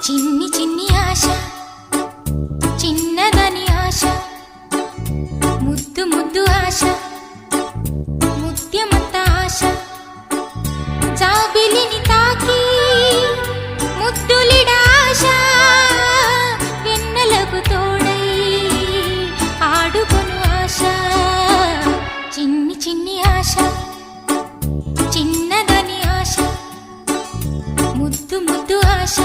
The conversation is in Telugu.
చిన్ని చిన్ని ఆశ చిన్నదని ఆశ ముద్దు ముద్దు ఆశ ముత్యమంత ఆశ జాబిలిని తాకి ముద్దులిడ ఆశ వెన్నెలకు తోడై ఆడుకొను ఆశ చిన్ని చిన్ని ఆశ చిన్నదని ఆశ ముద్దు ముద్దు ఆశ